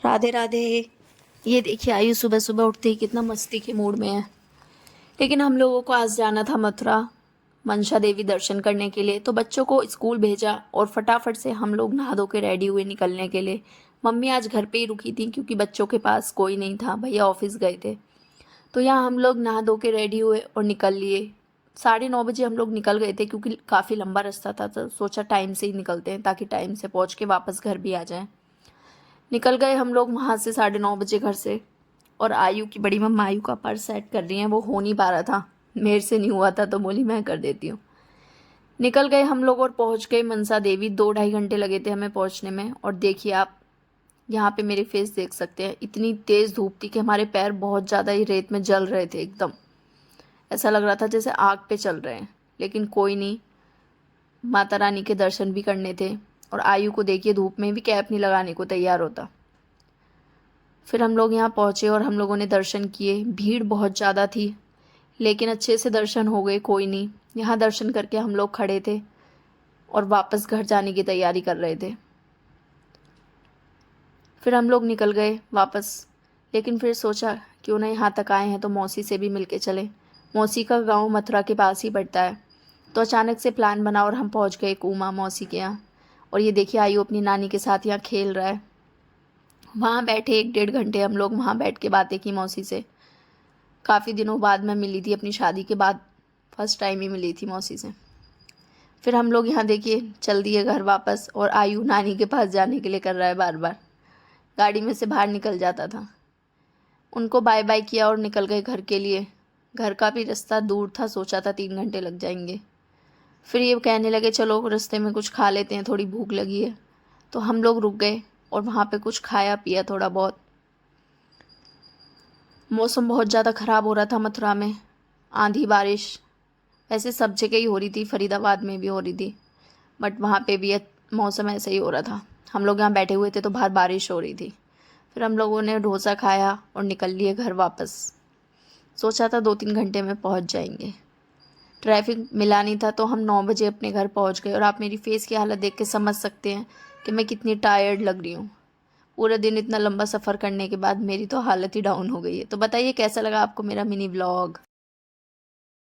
राधे राधे। ये देखिए आयु सुबह सुबह उठते ही कितना मस्ती के मूड में है। लेकिन हम लोगों को आज जाना था मथुरा मनसा देवी दर्शन करने के लिए, तो बच्चों को स्कूल भेजा और फटाफट से हम लोग नहा धो के रेडी हुए निकलने के लिए। मम्मी आज घर पे ही रुकी थी क्योंकि बच्चों के पास कोई नहीं था, भैया ऑफिस गए थे। तो यहाँ हम लोग नहा धो के रेडी हुए और निकल लिए। 9:30 बजे हम लोग निकल गए थे क्योंकि काफ़ी लंबा रास्ता था, तो सोचा टाइम से ही निकलते हैं ताकि टाइम से पहुँच के वापस घर भी आ जाएं। निकल गए हम लोग वहाँ से 9:30 बजे घर से। और आयु की बड़ी मम्मा आयु का पर्स सेट कर रही हैं, वो हो नहीं पा रहा था, मेरे से नहीं हुआ था तो बोली मैं कर देती हूँ। निकल गए हम लोग और पहुँच गए मनसा देवी। 2-2.5 घंटे लगे थे हमें पहुँचने में। और देखिए आप यहाँ पे मेरे फेस देख सकते हैं, इतनी तेज़ धूप थी कि हमारे पैर बहुत ज़्यादा ही रेत में जल रहे थे एकदम। ऐसा लग रहा था जैसे आग पे चल रहे हैं, लेकिन कोई नहीं, माता रानी के दर्शन भी करने थे। और आयु को देखिए धूप में भी कैप नहीं लगाने को तैयार होता। फिर हम लोग यहाँ पहुँचे और हम लोगों ने दर्शन किए। भीड़ बहुत ज़्यादा थी लेकिन अच्छे से दर्शन हो गए, कोई नहीं। यहाँ दर्शन करके हम लोग खड़े थे और वापस घर जाने की तैयारी कर रहे थे। फिर हम लोग निकल गए वापस, लेकिन फिर सोचा क्यों ना यहाँ तक आए हैं तो मौसी से भी मिल के चले। मौसी का गांव मथुरा के पास ही पड़ता है। तो अचानक से प्लान बना और हम पहुँच गए कूमा मौसी के यहाँ। और ये देखिए आयु अपनी नानी के साथ यहाँ खेल रहा है। वहाँ बैठे 1-1.5 घंटे हम लोग वहाँ बैठ के बातें की मौसी से। काफ़ी दिनों बाद मैं मिली थी, अपनी शादी के बाद फर्स्ट टाइम ही मिली थी मौसी से। फिर हम लोग यहाँ देखिए चल दिए घर वापस। और आयु नानी के पास जाने के लिए कर रहा है बार बार, गाड़ी में से बाहर निकल जाता था। उनको बाय बाय किया और निकल गए घर के लिए। घर का भी रास्ता दूर था, सोचा था 3 घंटे लग जाएंगे। फिर ये कहने लगे चलो रास्ते में कुछ खा लेते हैं, थोड़ी भूख लगी है। तो हम लोग रुक गए और वहाँ पे कुछ खाया पिया थोड़ा बहुत। मौसम बहुत ज़्यादा ख़राब हो रहा था मथुरा में, आंधी बारिश वैसे सब जगह ही हो रही थी, फरीदाबाद में भी हो रही थी, बट वहाँ पे भी मौसम ऐसा ही हो रहा था। हम लोग यहाँ बैठे हुए थे तो बाहर बारिश हो रही थी। फिर हम लोगों ने डोसा खाया और निकल लिए घर वापस। सोचा था 2-3 घंटे में पहुँच जाएंगे। ट्रैफिक मिला नहीं था तो हम 9 बजे अपने घर पहुँच गए। और आप मेरी फेस की हालत देख के समझ सकते हैं कि मैं कितनी टायर्ड लग रही हूँ। पूरे दिन इतना लंबा सफ़र करने के बाद मेरी तो हालत ही डाउन हो गई है। तो बताइए कैसा लगा आपको मेरा मिनी व्लॉग।